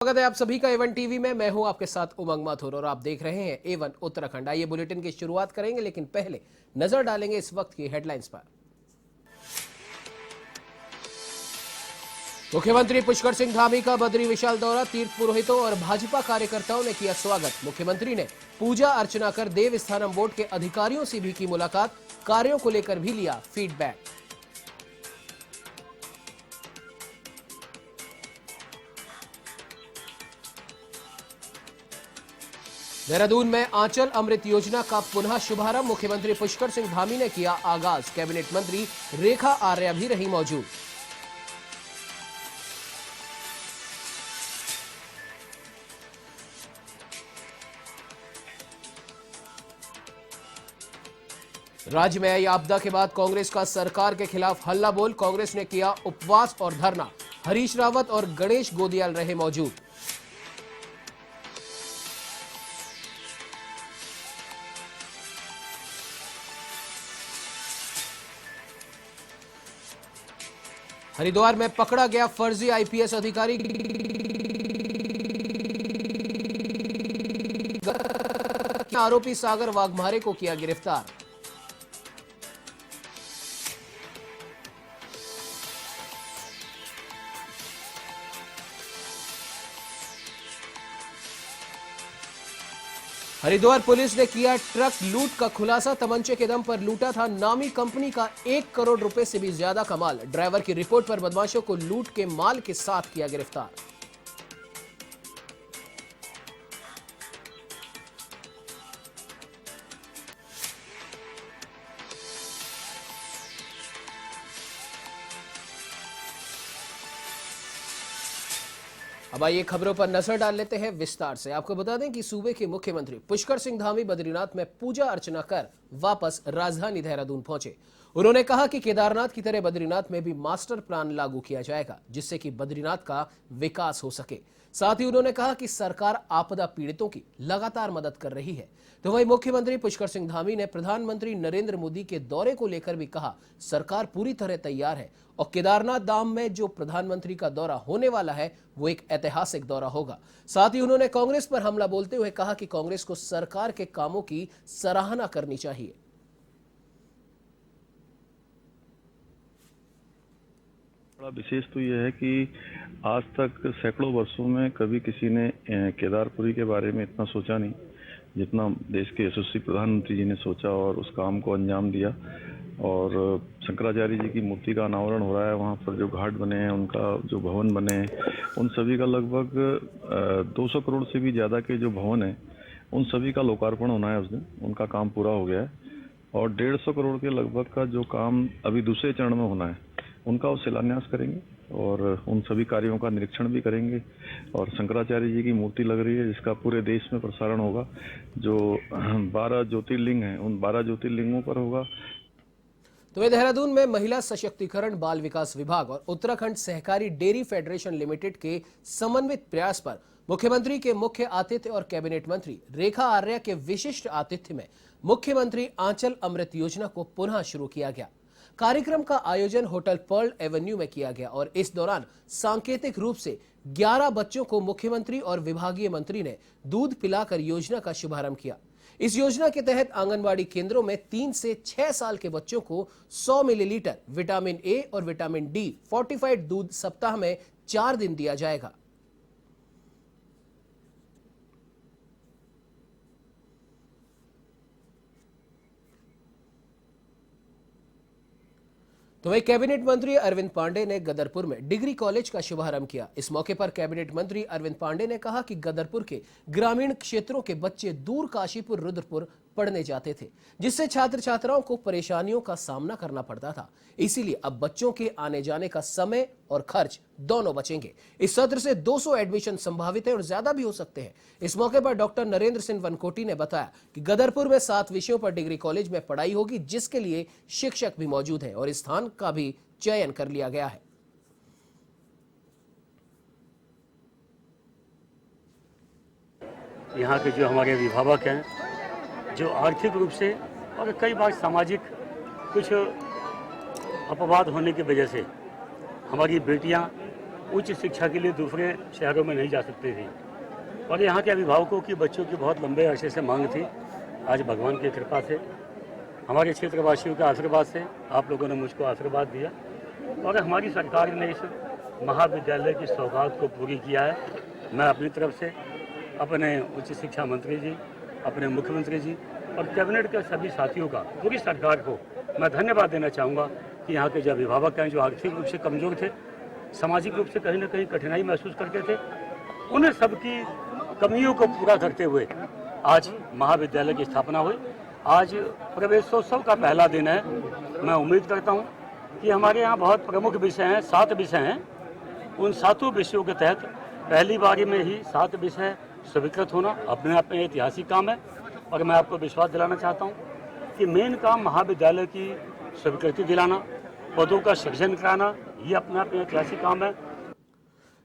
स्वागत है आप सभी का A1 टीवी में। मैं हूं आपके साथ उमंग माथुर और आप देख रहे हैं A1 उत्तराखंड। आइए बुलेटिन की शुरुआत करेंगे, लेकिन पहले नजर डालेंगे इस वक्त की हेडलाइंस पर। मुख्यमंत्री पुष्कर सिंह धामी का बद्री विशाल दौरा, तीर्थ पुरोहितों और भाजपा कार्यकर्ताओं ने किया स्वागत। मुख्यमंत्री ने पूजा अर्चना कर देव स्थानम बोर्ड के अधिकारियों से भी की मुलाकात, कार्यों को लेकर भी लिया फीडबैक। देहरादून में आंचल अमृत योजना का पुनः शुभारंभ, मुख्यमंत्री पुष्कर सिंह धामी ने किया आगाज। कैबिनेट मंत्री रेखा आर्या भी रही मौजूद। राज्य में आई आपदा के बाद कांग्रेस का सरकार के खिलाफ हल्ला बोल, कांग्रेस ने किया उपवास और धरना। हरीश रावत और गणेश गोदियाल रहे मौजूद। हरिद्वार में पकड़ा गया फर्जी आईपीएस अधिकारी, आरोपी सागर वाघमारे को किया गिरफ्तार। हरिद्वार पुलिस ने किया ट्रक लूट का खुलासा, तमंचे के दम पर लूटा था नामी कंपनी का 1 करोड़ रुपए से भी ज्यादा का माल। ड्राइवर की रिपोर्ट पर बदमाशों को लूट के माल के साथ किया गिरफ्तार। अब आइए खबरों पर नजर डाल लेते हैं विस्तार से। आपको बता दें कि सूबे के मुख्यमंत्री पुष्कर सिंह धामी बद्रीनाथ में पूजा अर्चना कर वापस राजधानी देहरादून पहुंचे। उन्होंने कहा कि केदारनाथ की तरह बद्रीनाथ में भी मास्टर प्लान लागू किया जाएगा, जिससे कि बद्रीनाथ का विकास हो सके। साथ ही उन्होंने कहा कि सरकार आपदा पीड़ितों की लगातार मदद कर रही है। तो वहीं मुख्यमंत्री पुष्कर सिंह धामी ने प्रधानमंत्री नरेंद्र मोदी के दौरे को लेकर भी कहा, सरकार पूरी तरह तैयार है और केदारनाथ धाम में जो प्रधानमंत्री का दौरा होने वाला है वो एक ऐतिहासिक दौरा होगा। साथ ही उन्होंने कांग्रेस पर हमला बोलते हुए कहा कि कांग्रेस को सरकार के कामों की सराहना करनी चाहिए। बड़ा विशेष तो यह है कि आज तक सैकड़ों वर्षों में कभी किसी ने केदारपुरी के बारे में इतना सोचा नहीं जितना देश के यशस्वी प्रधानमंत्री जी ने सोचा और उस काम को अंजाम दिया। और शंकराचार्य जी की मूर्ति का अनावरण हो रहा है, वहाँ पर जो घाट बने हैं, उनका जो भवन बने हैं, उन सभी का लगभग 200 करोड़ से भी ज़्यादा के जो भवन हैं उन सभी का लोकार्पण होना है उस दिन। उनका काम पूरा हो गया है और 150 करोड़ के लगभग का जो काम अभी दूसरे चरण में होना है उनका वो शिलान्यास करेंगे और उन सभी कार्यों का निरीक्षण भी करेंगे। और शंकराचार्य जी की मूर्ति लग रही है जिसका पूरे देश में प्रसारण होगा। जो 12 ज्योतिर्लिंग हैं उन 12 ज्योतिर्लिंगों पर होगा। तो देहरादून में महिला सशक्तिकरण बाल विकास विभाग और उत्तराखंड सहकारी डेयरी फेडरेशन लिमिटेड के समन्वित प्रयास पर मुख्यमंत्री के मुख्य आतिथ्य और कैबिनेट मंत्री रेखा आर्या के विशिष्ट आतिथ्य में मुख्यमंत्री आंचल अमृत योजना को पुनः शुरू किया गया। कार्यक्रम का आयोजन होटल पर्ल एवेन्यू में किया गया और इस दौरान सांकेतिक रूप से 11 बच्चों को मुख्यमंत्री और विभागीय मंत्री ने दूध पिलाकर योजना का शुभारंभ किया। इस योजना के तहत आंगनबाड़ी केंद्रों में 3 से 6 साल के बच्चों को 100 मिलीलीटर विटामिन ए और विटामिन डी फोर्टिफाइड दूध सप्ताह में 4 दिन दिया जाएगा। तो वही कैबिनेट मंत्री अरविंद पांडे ने गदरपुर में डिग्री कॉलेज का शुभारंभ किया। इस मौके पर कैबिनेट मंत्री अरविंद पांडे ने कहा कि गदरपुर के ग्रामीण क्षेत्रों के बच्चे दूर काशीपुर रुद्रपुर पढ़ने जाते थे, जिससे छात्र छात्राओं को परेशानियों का सामना करना पड़ता था। इसीलिए अब बच्चों के आने जाने का समय और खर्च दोनों बचेंगे। इस सत्र से 200 एडमिशन संभावित है और ज्यादा भी हो सकते हैं। इस मौके पर डॉक्टर नरेंद्र सिंह वनकोटी ने बताया कि गदरपुर में 7 विषयों पर डिग्री कॉलेज में पढ़ाई होगी, जिसके लिए शिक्षक भी मौजूद है और इस स्थान का भी चयन कर लिया गया है। यहाँ के जो हमारे अभिभावक हैं, जो आर्थिक रूप से और कई बार सामाजिक कुछ अपवाद होने की वजह से हमारी बेटियाँ उच्च शिक्षा के लिए दूसरे शहरों में नहीं जा सकती थी और यहाँ के अभिभावकों की बच्चों की बहुत लंबे अरसे से मांग थी। आज भगवान की कृपा से, हमारे क्षेत्रवासियों के आशीर्वाद से, आप लोगों ने मुझको आशीर्वाद दिया और हमारी सरकार ने इस महाविद्यालय की सौगात को पूरी किया है। मैं अपनी तरफ से अपने उच्च शिक्षा मंत्री जी, अपने मुख्यमंत्री जी और कैबिनेट के सभी साथियों का, पूरी सरकार को मैं धन्यवाद देना चाहूँगा कि यहाँ के जो अभिभावक हैं, जो आर्थिक रूप से कमज़ोर थे, सामाजिक रूप से कहीं ना कहीं कठिनाई महसूस करते थे, उन सबकी कमियों को पूरा करते हुए आज महाविद्यालय की स्थापना हुई। आज प्रवेशोत्सव का पहला दिन है। मैं उम्मीद करता हूँ कि हमारे यहाँ बहुत प्रमुख विषय हैं, 7 विषय हैं। उन 7 विषयों के तहत पहली बारी में ही 7 विषय स्वीकृत होना अपने आप में ऐतिहासिक काम है और मैं आपको विश्वास दिलाना चाहता हूँ कि मेन काम महाविद्यालय की स्वीकृति दिलाना, पदों का सृजन कराना, ये अपने आप में ऐतिहासिक काम है।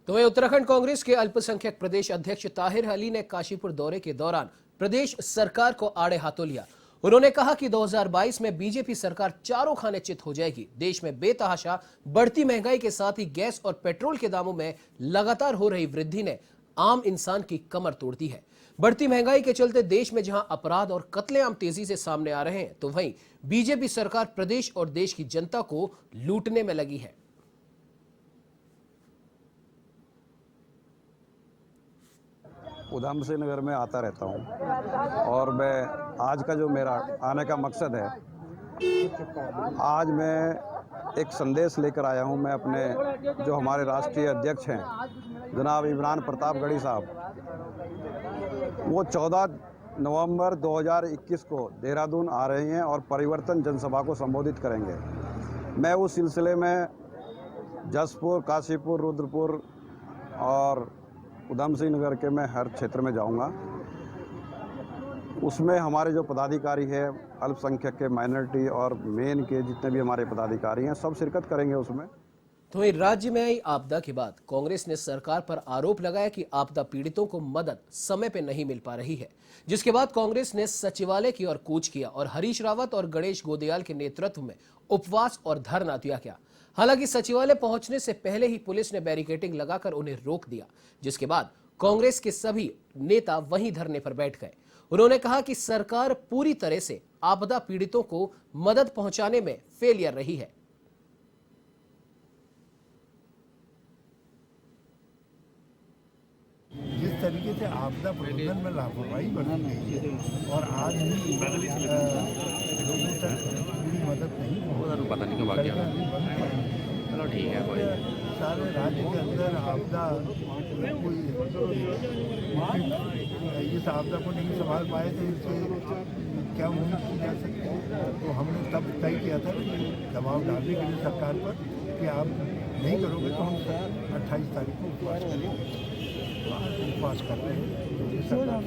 तो वहीं उत्तराखंड कांग्रेस के अल्पसंख्यक प्रदेश अध्यक्ष ताहिर अली ने काशीपुर दौरे के दौरान प्रदेश सरकार को आड़े हाथों लिया। उन्होंने कहा कि 2022 में बीजेपी सरकार चारों खाने चित हो जाएगी। देश में बेतहाशा बढ़ती महंगाई के साथ ही गैस और पेट्रोल के दामों में लगातार हो रही वृद्धि ने आम इंसान की कमर तोड़ दी है। बढ़ती महंगाई के चलते देश में जहां अपराध और कत्लेआम तेजी से सामने आ रहे हैं, तो वहीं बीजेपी सरकार प्रदेश और देश की जनता को लूटने में लगी है। उधम सिंह नगर में आता रहता हूँ और मैं आज का जो मेरा आने का मकसद है, आज मैं एक संदेश लेकर आया हूँ। मैं अपने जो हमारे राष्ट्रीय अध्यक्ष हैं जनाब इमरान प्रतापगढ़ी साहब, वो 14 नवंबर 2021 को देहरादून आ रहे हैं और परिवर्तन जनसभा को संबोधित करेंगे। मैं उस सिलसिले में जसपुर, काशीपुर, रुद्रपुर और उधम सिंह नगर के मैं हर क्षेत्र में जाऊंगा। उसमें हमारे जो पदाधिकारी हैं, अल्पसंख्यक के, माइनॉरिटी और मेन के जितने भी हमारे पदाधिकारी हैं, सब शिरकत करेंगे उसमें। तो वहीं राज्य में आई आपदा के बाद कांग्रेस ने सरकार पर आरोप लगाया कि आपदा पीड़ितों को मदद समय पे नहीं मिल पा रही है, जिसके बाद कांग्रेस ने सचिवालय की ओर कूच किया और हरीश रावत और गणेश गोदयाल के नेतृत्व में उपवास और धरना दिया गया। हालांकि सचिवालय पहुंचने से पहले ही पुलिस ने बैरिकेडिंग लगाकर उन्हें रोक दिया, जिसके बाद कांग्रेस के सभी नेता वहीं धरने पर बैठ गए। उन्होंने कहा कि सरकार पूरी तरह से आपदा पीड़ितों को मदद पहुंचाने में फेलियर रही है। जिस तरीके से आपदा प्रबंधन में लापरवाही बरती गई है और आज भी लोगों तक पूरी मदद नहीं पता नहीं क्यों भाग गया। चलो ठीक है कोई। सारे राज्य के अंदर आपदा कोई इस आपदा को नहीं संभाल पाए तो इससे क्या उम्मीद की जा सकती है। तो हमने तब तय किया था कि दबाव डालने के लिए सरकार पर कि आप नहीं करोगे तो हम 28 तारीख को उपवास करेंगे। उपवास कर रहे हैं, सरकार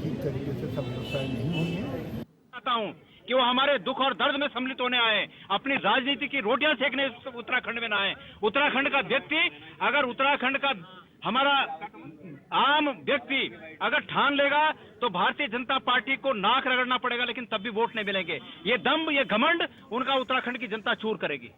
ठीक तरीके से सब व्यवस्थाएं नहीं हुई है। चाहता हूं कि वो हमारे दुख और दर्द में सम्मिलित होने आए, अपनी राजनीति की रोटियां सेकने उत्तराखंड में ना आए। उत्तराखंड का व्यक्ति, अगर उत्तराखंड का हमारा आम व्यक्ति अगर ठान लेगा तो भारतीय जनता पार्टी को नाक रगड़ना पड़ेगा, लेकिन तब भी वोट नहीं मिलेंगे। ये दम्भ, ये घमंड उनका उत्तराखंड की जनता चूर करेगी।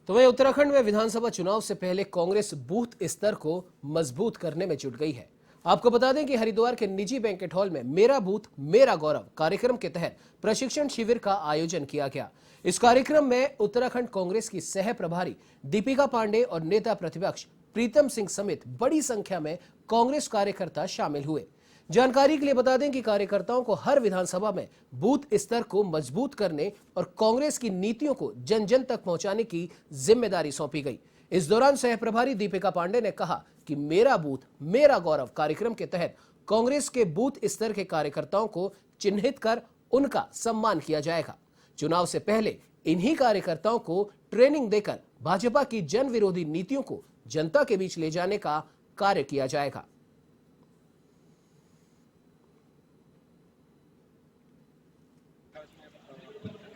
तो वहीं उत्तराखंड में विधानसभा चुनाव से पहले कांग्रेस बूथ स्तर को मजबूत करने में जुट गई है। आपको बता दें कि हरिद्वार के निजी बैंकेट हॉल में मेरा बूथ मेरा गौरव कार्यक्रम के तहत प्रशिक्षण शिविर का आयोजन किया गया। इस कार्यक्रम में उत्तराखंड कांग्रेस की सह प्रभारी दीपिका पांडे और नेता प्रतिपक्ष प्रीतम सिंह समेत बड़ी संख्या में कांग्रेस कार्यकर्ता शामिल हुए। जानकारी के लिए बता दें कि कार्यकर्ताओं को हर विधानसभा में बूथ स्तर को मजबूत करने और कांग्रेस की नीतियों को जन जन तक पहुंचाने की जिम्मेदारी सौंपी गई। इस दौरान सह प्रभारी दीपिका पांडे ने कहा कि मेरा बूथ मेरा गौरव कार्यक्रम के तहत कांग्रेस के बूथ स्तर के कार्यकर्ताओं को चिन्हित कर उनका सम्मान किया जाएगा। चुनाव से पहले इन्हीं कार्यकर्ताओं को ट्रेनिंग देकर भाजपा की जन विरोधी नीतियों को जनता के बीच ले जाने का कार्य किया जाएगा।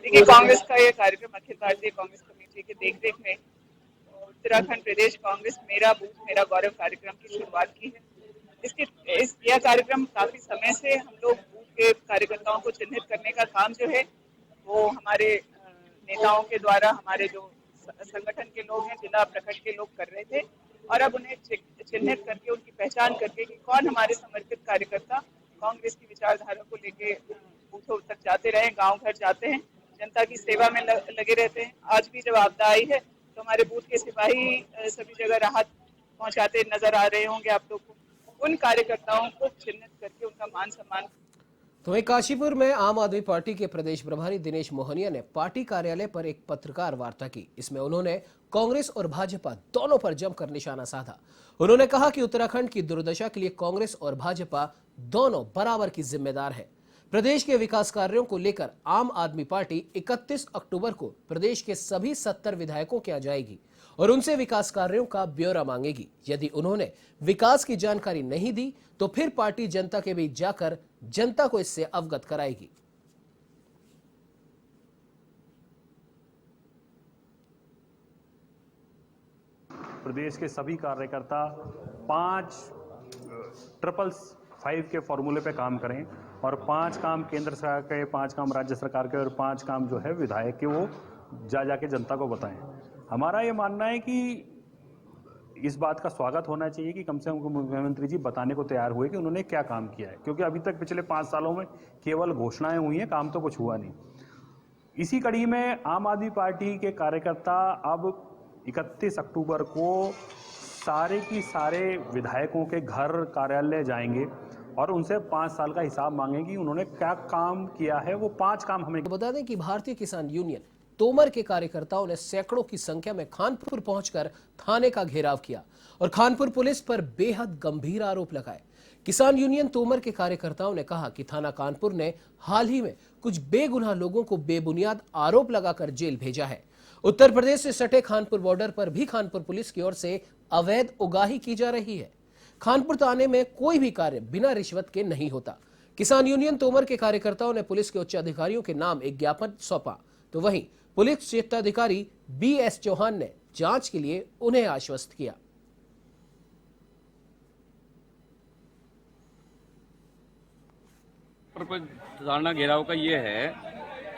देखिए, कांग्रेस का ये कार्यक्रम अखिल भारतीय कांग्रेस कमेटी के देखरेख में उत्तराखंड प्रदेश कांग्रेस मेरा बूथ मेरा गौरव कार्यक्रम की शुरुआत की है। यह कार्यक्रम काफी समय से हम लोग बूथ के कार्यकर्ताओं को चिन्हित करने का काम जो है वो हमारे नेताओं के द्वारा, हमारे जो संगठन के लोग हैं, जिला प्रखंड के लोग कर रहे थे, और अब उन्हें चिन्हित करके, उनकी पहचान करके कि कौन हमारे समर्पित कार्यकर्ता कांग्रेस की विचारधारा को लेके बूथों तक जाते रहे, गांव घर जाते हैं, जनता की सेवा में लगे रहते हैं। आज भी जब आपदा आई है तो हमारे बूथ के सिपाही सभी जगह राहत पहुंचाते नजर आ रहे होंगे आप लोग को। उन कार्यकर्ताओं को चिन्हित करके उनका मान सम्मान। तो वहीं काशीपुर में आम आदमी पार्टी के प्रदेश प्रभारी दिनेश मोहनिया ने पार्टी कार्यालय पर एक पत्रकार वार्ता की। इसमें उन्होंने कांग्रेस और भाजपा दोनों पर जमकर निशाना साधा। उन्होंने कहा कि उत्तराखंड की दुर्दशा के लिए कांग्रेस और भाजपा दोनों बराबर की जिम्मेदार है। प्रदेश के विकास कार्यों को लेकर आम आदमी पार्टी 31 अक्टूबर को प्रदेश के सभी 70 विधायकों के यहाँ जाएगी और उनसे विकास कार्यों का ब्यौरा मांगेगी। यदि उन्होंने विकास की जानकारी नहीं दी तो फिर पार्टी जनता के बीच जाकर जनता को इससे अवगत कराएगी। प्रदेश के सभी कार्यकर्ता 5-5-5 के फॉर्मूले पे काम करें और 5 काम केंद्र सरकार के, 5 काम राज्य सरकार के और 5 काम जो है विधायक के, वो जाके जनता को बताएं। हमारा ये मानना है कि इस बात का स्वागत होना चाहिए कि कम से कम मुख्यमंत्री जी बताने को तैयार हुए कि उन्होंने क्या काम किया है, क्योंकि अभी तक पिछले 5 सालों में केवल घोषणाएं हुई हैं, काम तो कुछ हुआ नहीं। इसी कड़ी में आम आदमी पार्टी के कार्यकर्ता अब 31 अक्टूबर को सारे की सारे विधायकों के घर कार्यालय जाएंगे और उनसे 5 साल का हिसाब मांगेंगे, उन्होंने क्या काम किया है। वो 5 काम हमें बता दें कि भारतीय किसान यूनियन तोमर के कार्यकर्ताओं ने सैकड़ों की संख्या में खानपुर पहुंचकर थाने का घेराव किया और खानपुर पुलिस पर बेहद गंभीर आरोप लगाए। किसान यूनियन तोमर के कार्यकर्ताओं ने कहा कि थाना कानपुर ने हाल ही में कुछ बेगुनाह लोगों को बेबुनियाद आरोप लगाकर जेल भेजा है। उत्तर प्रदेश से सटे खानपुर बॉर्डर पर भी खानपुर पुलिस की ओर से अवैध उगाही की जा रही है। खानपुर थाने में कोई भी कार्य बिना रिश्वत के नहीं होता। किसान यूनियन तोमर के कार्यकर्ताओं ने पुलिस के उच्च अधिकारियों के नाम एक ज्ञापन सौंपा, तो वहीं पुलिस क्षेत्राधिकारी BS चौहान ने जांच के लिए उन्हें आश्वस्त किया। धारणा घेराव का ये है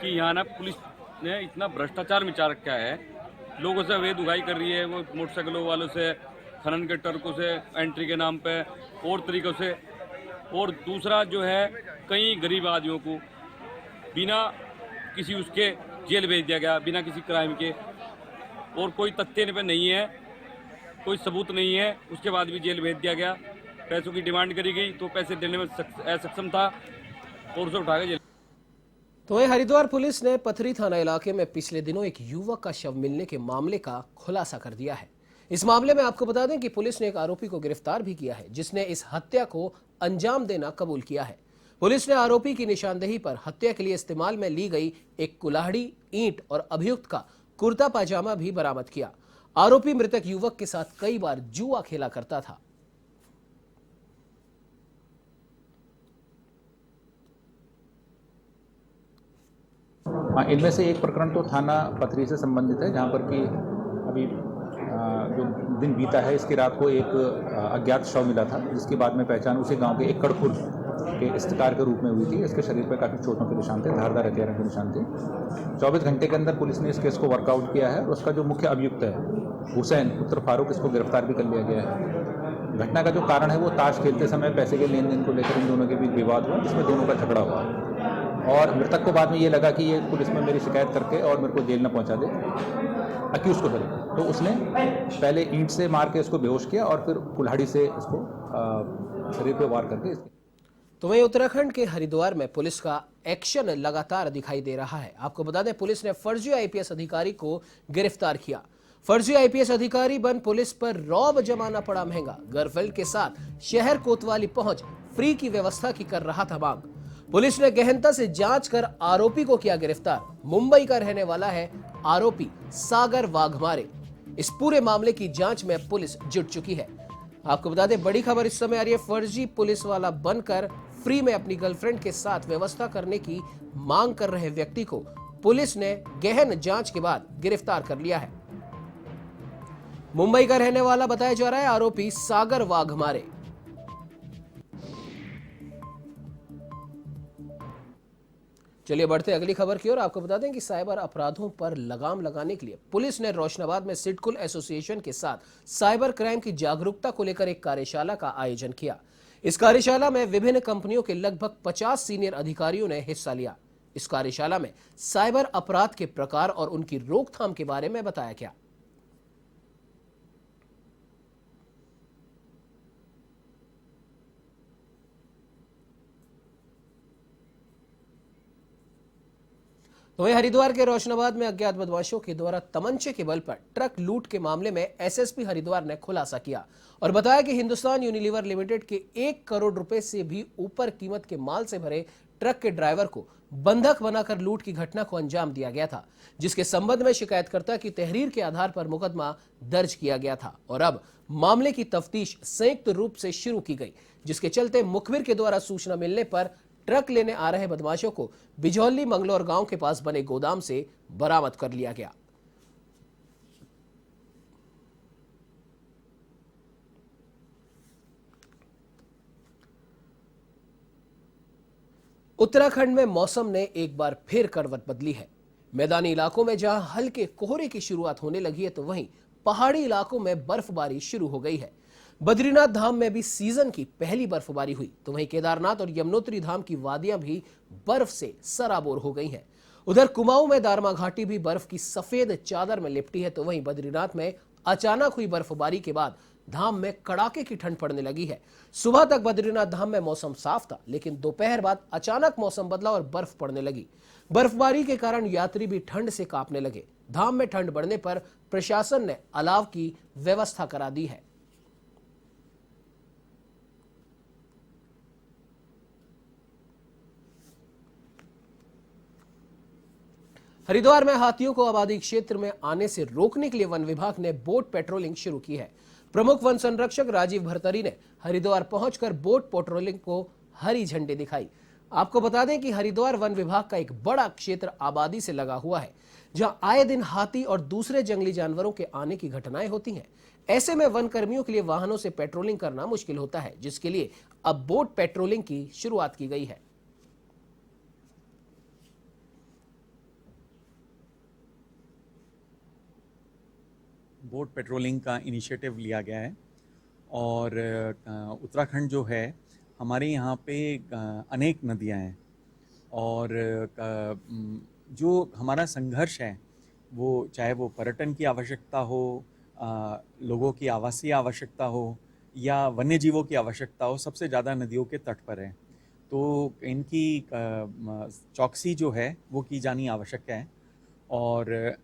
कि यहाँ ना पुलिस ने इतना भ्रष्टाचार मचा रखा है, लोगों से अवैध उगाही कर रही है, वो मोटरसाइकिलों वालों से, खनन के ट्रकों से, एंट्री के नाम पे और तरीकों से। और दूसरा जो है, कई गरीब आदमियों को बिना किसी उसके जेल भेज दिया गया, बिना किसी क्राइम के, और कोई तथ्य पे नहीं है, कोई सबूत नहीं है, उसके बाद भी जेल भेज दिया गया। पैसों की डिमांड करी गई तो पैसे देने में असक्षम था और उसे उठा के जेल। तो वहीं हरिद्वार पुलिस ने पथरी थाना इलाके में पिछले दिनों एक युवक का शव मिलने के मामले का खुलासा कर दिया है। इस मामले में आपको बता दें कि पुलिस ने एक आरोपी को गिरफ्तार भी किया है, जिसने इस हत्या को अंजाम देना कबूल किया है। पुलिस ने आरोपी की निशानदेही पर हत्या के लिए इस्तेमाल में ली गई एक कुल्हाड़ी, ईंट और अभियुक्त का कुर्ता पाजामा भी बरामद किया। आरोपी मृतक युवक के साथ कई बार जुआ खेला करता था। इनमें से एक प्रकरण तो थाना पथरी से संबंधित है, जहां पर कि अभी जो दिन बीता है, इसकी रात को एक अज्ञात शव मिला था, जिसकी बाद में पहचान उसी गांव के एकड़ खुर्द के इस्तेकार के रूप में हुई थी। इसके शरीर पर काफ़ी चोटों के निशान थे, धारदार हथियारों के निशान थे। 24 घंटे के अंदर पुलिस ने इस केस को वर्कआउट किया है और उसका जो मुख्य अभियुक्त है हुसैन पुत्र फारूक, इसको गिरफ्तार भी कर लिया गया है। घटना का जो कारण है वो ताश खेलते समय पैसे के लेन देन को लेकर इन दोनों के बीच विवाद हुआ, जिसमें दोनों का झगड़ा हुआ और मृतक को बाद में ये लगा कि ये पुलिस में मेरी शिकायत करके और मेरे को जेल न पहुंचा दे, अक्यूज को सर, तो उसने पहले ईंट से मार के इसको बेहोश किया और फिर कुल्हाड़ी से इसको शरीर पे वार करके। तो वहीं उत्तराखंड के हरिद्वार में पुलिस का एक्शन लगातार दिखाई दे रहा है। आपको बता दें, पुलिस ने फर्जी IPS अधिकारी को गिरफ्तार किया। फर्जी IPS अधिकारी बन पुलिस पर रौब जमाना पड़ा महंगा। गर्लफ्रेंड के साथ शहर कोतवाली पहुंच फ्री की व्यवस्था की कर रहा था मांग। पुलिस ने गहनता से जांच कर आरोपी को किया गिरफ्तार। मुंबई का रहने वाला है आरोपी सागर वाघमारे। इस पूरे मामले की जांच में पुलिस जुट चुकी है। आपको बता दें, बड़ी खबर इस समय आ रही है। फर्जी पुलिस वाला बनकर फ्री में अपनी गर्लफ्रेंड के साथ व्यवस्था करने की मांग कर रहे व्यक्ति को पुलिस ने गहन जांच के बाद गिरफ्तार कर लिया है। मुंबई का रहने वाला बताया जा रहा है आरोपी सागर वाघमारे। चलिए बढ़ते अगली खबर की ओर। आपको बता दें कि साइबर अपराधों पर लगाम लगाने के लिए पुलिस ने रोशनाबाद में सिडकुल एसोसिएशन के साथ साइबर क्राइम की जागरूकता को लेकर एक कार्यशाला का आयोजन किया। इस कार्यशाला में विभिन्न कंपनियों के लगभग 50 सीनियर अधिकारियों ने हिस्सा लिया। इस कार्यशाला में साइबर अपराध के प्रकार और उनकी रोकथाम के बारे में बताया गया। तो वहीं हरिद्वार के रोशनाबाद में अज्ञात बदमाशों के द्वारा तमंचे के बल पर ट्रक लूट के मामले में एसएसपी हरिद्वार ने खुलासा किया और बताया कि हिंदुस्तान यूनिलीवर लिमिटेड के 1 करोड़ रुपए से भी ऊपर कीमत के माल से भरे ट्रक के ड्राइवर को बंधक बनाकर लूट की घटना को अंजाम दिया गया था, जिसके संबंध में शिकायतकर्ता की तहरीर के आधार पर मुकदमा दर्ज किया गया था और अब मामले की तफ्तीश संयुक्त रूप से शुरू की गई, जिसके चलते मुखबिर के द्वारा सूचना मिलने पर ट्रक लेने आ रहे बदमाशों को बिजौली मंगलौर गांव के पास बने गोदाम से बरामद कर लिया गया। उत्तराखंड में मौसम ने एक बार फिर करवट बदली है। मैदानी इलाकों में जहां हल्के कोहरे की शुरुआत होने लगी है, तो वहीं पहाड़ी इलाकों में बर्फबारी शुरू हो गई है। बद्रीनाथ धाम में भी सीजन की पहली बर्फबारी हुई, तो वहीं केदारनाथ और यमुनोत्री धाम की वादियां भी बर्फ से सराबोर हो गई हैं। उधर कुमाऊं में दारमा घाटी भी बर्फ की सफेद चादर में लिपटी है, तो वहीं बद्रीनाथ में अचानक हुई बर्फबारी के बाद धाम में कड़ाके की ठंड पड़ने लगी है। सुबह तक बद्रीनाथ धाम में मौसम साफ था, लेकिन दोपहर बाद अचानक मौसम बदला और बर्फ पड़ने लगी। बर्फबारी के कारण यात्री भी ठंड से कांपने लगे। धाम में ठंड बढ़ने पर प्रशासन ने अलाव की व्यवस्था करा दी है। हरिद्वार में हाथियों को आबादी क्षेत्र में आने से रोकने के लिए वन विभाग ने बोट पेट्रोलिंग शुरू की है। प्रमुख वन संरक्षक राजीव भरतरी ने हरिद्वार पहुंचकर बोट पेट्रोलिंग को हरी झंडी दिखाई। आपको बता दें कि हरिद्वार वन विभाग का एक बड़ा क्षेत्र आबादी से लगा हुआ है, जहां आए दिन हाथी और दूसरे जंगली जानवरों के आने की घटनाएं होती हैं। ऐसे में वन कर्मियों के लिए वाहनों से पेट्रोलिंग करना मुश्किल होता है, जिसके लिए अब बोट पेट्रोलिंग की शुरुआत की गई है। बोट पेट्रोलिंग का इनिशिएटिव लिया गया है और उत्तराखंड जो है, हमारे यहाँ पे अनेक नदियाँ हैं और जो हमारा संघर्ष है वो, चाहे वो पर्यटन की आवश्यकता हो, लोगों की आवासीय आवश्यकता हो या वन्य जीवों की आवश्यकता हो, सबसे ज़्यादा नदियों के तट पर है। तो इनकी चौकसी जो है वो की जानी आवश्यक है और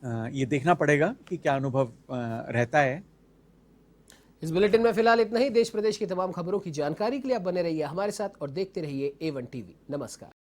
ये देखना पड़ेगा कि क्या अनुभव रहता है। इस बुलेटिन में फिलहाल इतना ही। देश प्रदेश की तमाम खबरों की जानकारी के लिए आप बने रहिए हमारे साथ और देखते रहिए A1 टीवी। नमस्कार।